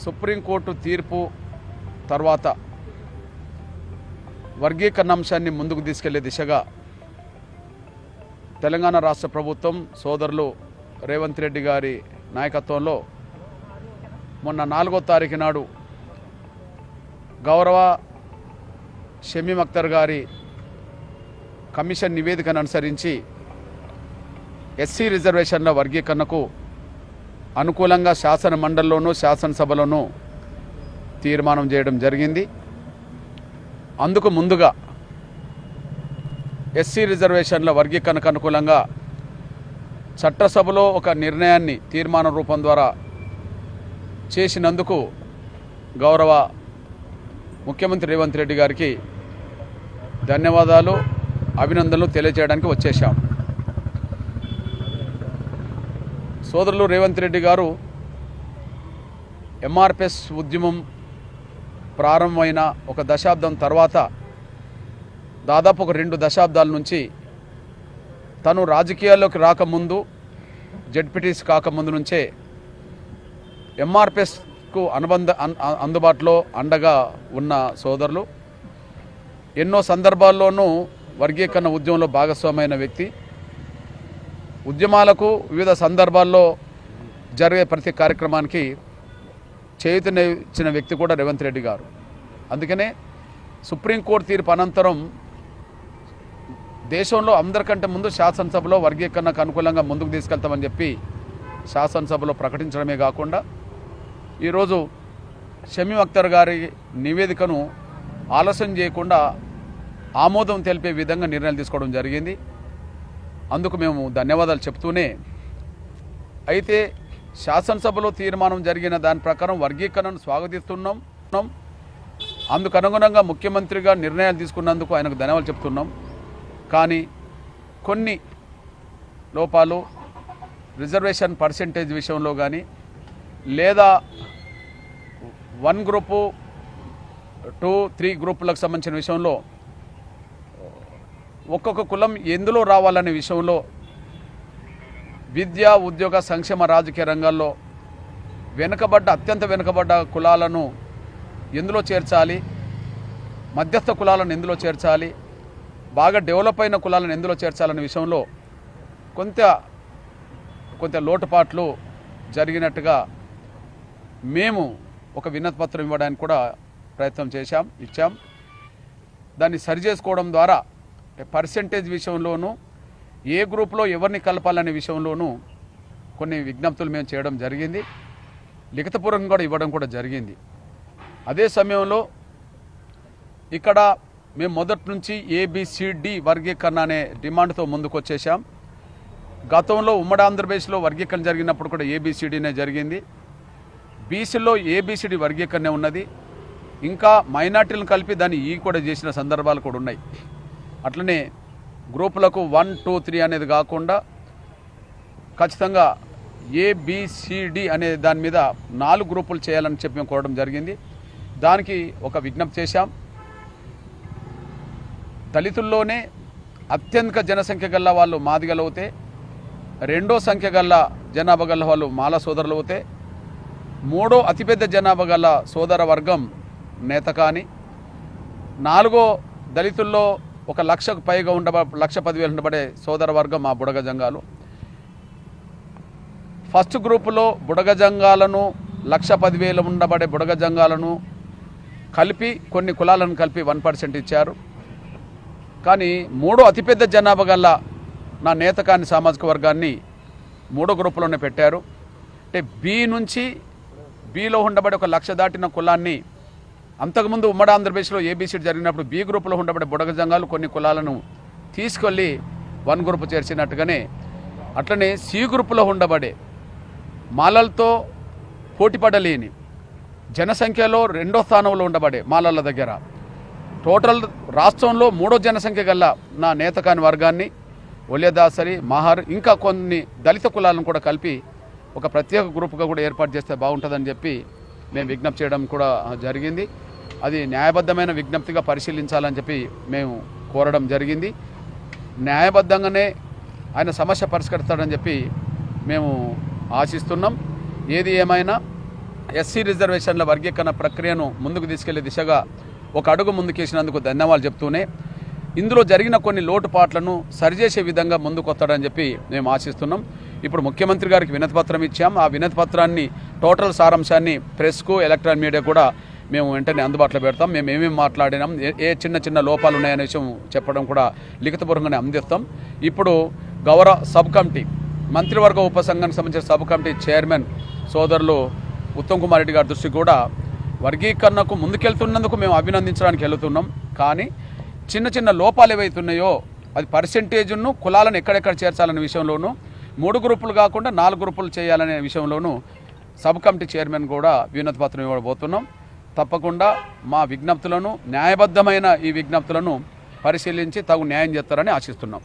Supreme court తీర్పు తర్వాత వర్గీకరణ అంశాన్ని ముందుకు తీసుకెళ్లే దిశగా తెలంగాణ రాష్ట్ర ప్రభుత్వం సోదరులు రేవంత్ రెడ్డి గారి నాయకత్వంలో మొన్న 4వ తారీఖు నాడు గౌరవ షమీం అఖ్తర్ గారి కమిషన్ నివేదికను అనుసరించి ఎస్సీ రిజర్వేషన్ల వర్గీకరణకు అనుకూలంగా శాసన మండలిలోనూ శాసనసభలోనూ తీర్మానం చేయడం జరిగింది. అందుకు ముందుగా ఎస్సీ రిజర్వేషన్ల వర్గీకరణకు అనుకూలంగా చట్టసభలో ఒక నిర్ణయాన్ని తీర్మాన రూపం ద్వారా చేసినందుకు గౌరవ ముఖ్యమంత్రి రేవంత్ రెడ్డి గారికి ధన్యవాదాలు, అభినందనలు తెలియజేయడానికి వచ్చేశాం. సోదరులు రేవంత్ రెడ్డి గారు ఎంఆర్పిఎస్ ఉద్యమం ప్రారంభమైన ఒక దశాబ్దం తర్వాత దాదాపు ఒక 2 దశాబ్దాల నుంచి తను రాజకీయాల్లోకి రాకముందు జెడ్పీటీసీ కాకముందు నుంచే ఎంఆర్పిఎస్కు అందుబాటులో అండగా ఉన్న సోదరులు. ఎన్నో సందర్భాల్లోనూ వర్గీకరణ ఉద్యమంలో భాగస్వామైన వ్యక్తి. ఉద్యమాలకు వివిధ సందర్భాల్లో జరిగే ప్రతి కార్యక్రమానికి చేయూతనిచ్చిన వ్యక్తి కూడా రేవంత్ రెడ్డి గారు. అందుకనే సుప్రీంకోర్టు తీర్పు అనంతరం దేశంలో అందరికంటే ముందు శాసనసభలో వర్గీకరణకు అనుకూలంగా ముందుకు తీసుకెళ్తామని చెప్పి శాసనసభలో ప్రకటించడమే కాకుండా ఈరోజు షమీం అఖ్తర్ గారి నివేదికను ఆలస్యం చేయకుండా ఆమోదం తెలిపే విధంగా నిర్ణయాలు తీసుకోవడం జరిగింది. అందుకు మేము ధన్యవాదాలు చెప్తూనే, అయితే శాసనసభలో తీర్మానం జరిగిన దాని ప్రకారం వర్గీకరణను స్వాగతిస్తున్నాం. అందుకు అనుగుణంగా ముఖ్యమంత్రిగా నిర్ణయాలు తీసుకున్నందుకు ఆయనకు ధన్యవాదాలు చెప్తున్నాం. కానీ కొన్ని లోపాలు రిజర్వేషన్ పర్సెంటేజ్ విషయంలో కానీ లేదా 1 గ్రూపు 2, 3 గ్రూపులకు సంబంధించిన విషయంలో ఒక్కొక్క కులం ఎందులో రావాలనే విషయంలో విద్య, ఉద్యోగ, సంక్షేమ, రాజకీయ రంగాల్లో అత్యంత వెనుకబడ్డ కులాలను ఎందులో చేర్చాలి, మధ్యస్థ కులాలను ఎందులో చేర్చాలి, బాగా డెవలప్ అయిన కులాలను ఎందులో చేర్చాలనే విషయంలో కొంత లోటుపాట్లు జరిగినట్టుగా మేము ఒక వినతిపత్రం ఇవ్వడానికి కూడా ప్రయత్నం ఇచ్చాం. దాన్ని సరిచేసుకోవడం ద్వారా పర్సెంటేజ్ విషయంలోనూ ఏ గ్రూప్లో ఎవరిని కలపాలనే విషయంలోనూ కొన్ని విజ్ఞప్తులు మేము చేయడం జరిగింది. లిఖితపూర్వకంగా కూడా ఇవ్వడం కూడా జరిగింది. అదే సమయంలో ఇక్కడ మేము మొదటి నుంచి ABCD వర్గీకరణ అనే డిమాండ్తో ముందుకు వచ్చేసాం. గతంలో ఉమ్మడి ఆంధ్రప్రదేశ్లో వర్గీకరణ జరిగినప్పుడు కూడా ABCDనే జరిగింది. బీసీలో ABCD వర్గీకరణ ఉన్నది. ఇంకా మైనార్టీలను కలిపి దాన్ని కూడా చేసిన సందర్భాలు కూడా ఉన్నాయి. అట్లనే గ్రూపులకు 1, 2, 3 అనేది కాకుండా ఖచ్చితంగా ABCD అనే దాని మీద 4 గ్రూపులు చేయాలని చెప్పి మేము కోరడం జరిగింది. దానికి ఒక విజ్ఞప్తి చేశాం. దళితుల్లోనే అత్యధిక జనసంఖ్య గల వాళ్ళు మాదిగలు అవుతే, రెండో సంఖ్య గల జనాభా గల వాళ్ళు మాల సోదరులు అవుతే, మూడో అతిపెద్ద జనాభా గల సోదర వర్గం నేతకాని, 4గో దళితుల్లో 1,00,000కు పైగా 1,10,000 ఉండబడే సోదర వర్గం మా బుడగ జంగాలు. ఫస్ట్ గ్రూపులో బుడగ జంగాలను 1,10,000 ఉండబడే బుడగ జంగాలను కలిపి కొన్ని కులాలను కలిపి 1% ఇచ్చారు. కానీ మూడో అతిపెద్ద జనాభా గల నా నేతకాని సామాజిక వర్గాన్ని 3వ గ్రూపులోనే పెట్టారు. అంటే బిలో ఉండబడే 1,00,000 దాటిన కులాన్ని అంతకుముందు ఉమ్మడి ఆంధ్రప్రదేశ్లో ABCD జరిగినప్పుడు B గ్రూపులో ఉండబడే బుడగ జంగాలు కొన్ని కులాలను తీసుకెళ్ళి 1 గ్రూపు చేర్చినట్టుగానే అట్లనే C గ్రూపులో ఉండబడే మాలలతో పోటీపడలేని జనసంఖ్యలో 2వ స్థానంలో ఉండబడే మాలల దగ్గర టోటల్ రాష్ట్రంలో 3వ జనసంఖ్య గల నా నేతకాని వర్గాన్ని ఒలియదాసరి, మహార్ ఇంకా కొన్ని దళిత కులాలను కూడా కలిపి ఒక ప్రత్యేక గ్రూపుగా కూడా ఏర్పాటు చేస్తే బాగుంటుందని చెప్పి మేము విజ్ఞప్తి చేయడం కూడా జరిగింది. అది న్యాయబద్ధమైన విజ్ఞప్తిగా పరిశీలించాలని చెప్పి మేము కోరడం జరిగింది. న్యాయబద్ధంగానే ఆయన సమస్య పరిష్కరిస్తాడని చెప్పి మేము ఆశిస్తున్నాం. ఏది ఏమైనా ఎస్సీ రిజర్వేషన్ల వర్గీకరణ ప్రక్రియను ముందుకు తీసుకెళ్లే దిశగా ఒక అడుగు ముందుకేసినందుకు ధన్యవాదాలు చెప్తూనే ఇందులో జరిగిన కొన్ని లోటుపాట్లను సరిచేసే విధంగా ముందుకొస్తాడని చెప్పి మేము ఆశిస్తున్నాం. ఇప్పుడు ముఖ్యమంత్రి గారికి వినతిపత్రం ఇచ్చాం. ఆ వినతిపత్రాన్ని టోటల్ సారాంశాన్ని ప్రెస్కు ఎలక్ట్రానిక్ మీడియా కూడా మేము వెంటనే అందుబాటులో పెడతాం. మేము ఏమేమి మాట్లాడినాం, ఏ చిన్న చిన్న లోపాలు ఉన్నాయనే విషయం చెప్పడం కూడా లిఖితపూర్వకంగానే అందిస్తాం. ఇప్పుడు గౌరవ సబ్ కమిటీ మంత్రివర్గ ఉపసంఘానికి సంబంధించిన సబ్ కమిటీ చైర్మన్ సోదరులు ఉత్తమ్ కుమార్ రెడ్డి గారి దృష్టికి కూడా వర్గీకరణకు ముందుకెళ్తున్నందుకు మేము అభినందించడానికి వెళుతున్నాం. కానీ చిన్న చిన్న లోపాలు ఏవైతున్నాయో అది పర్సెంటేజ్ను కులాలను ఎక్కడెక్కడ చేర్చాలనే విషయంలోనూ 3 గ్రూపులు కాకుండా 4 గ్రూపులు చేయాలనే విషయంలోనూ సబ్ కమిటీ చైర్మన్ కూడా వినతి పత్రం ఇవ్వబోతున్నాం. తప్పకుండా మా విజ్ఞప్తులను న్యాయబద్ధమైన ఈ విజ్ఞప్తులను పరిశీలించి తగు న్యాయం చేస్తారని ఆశిస్తున్నాం.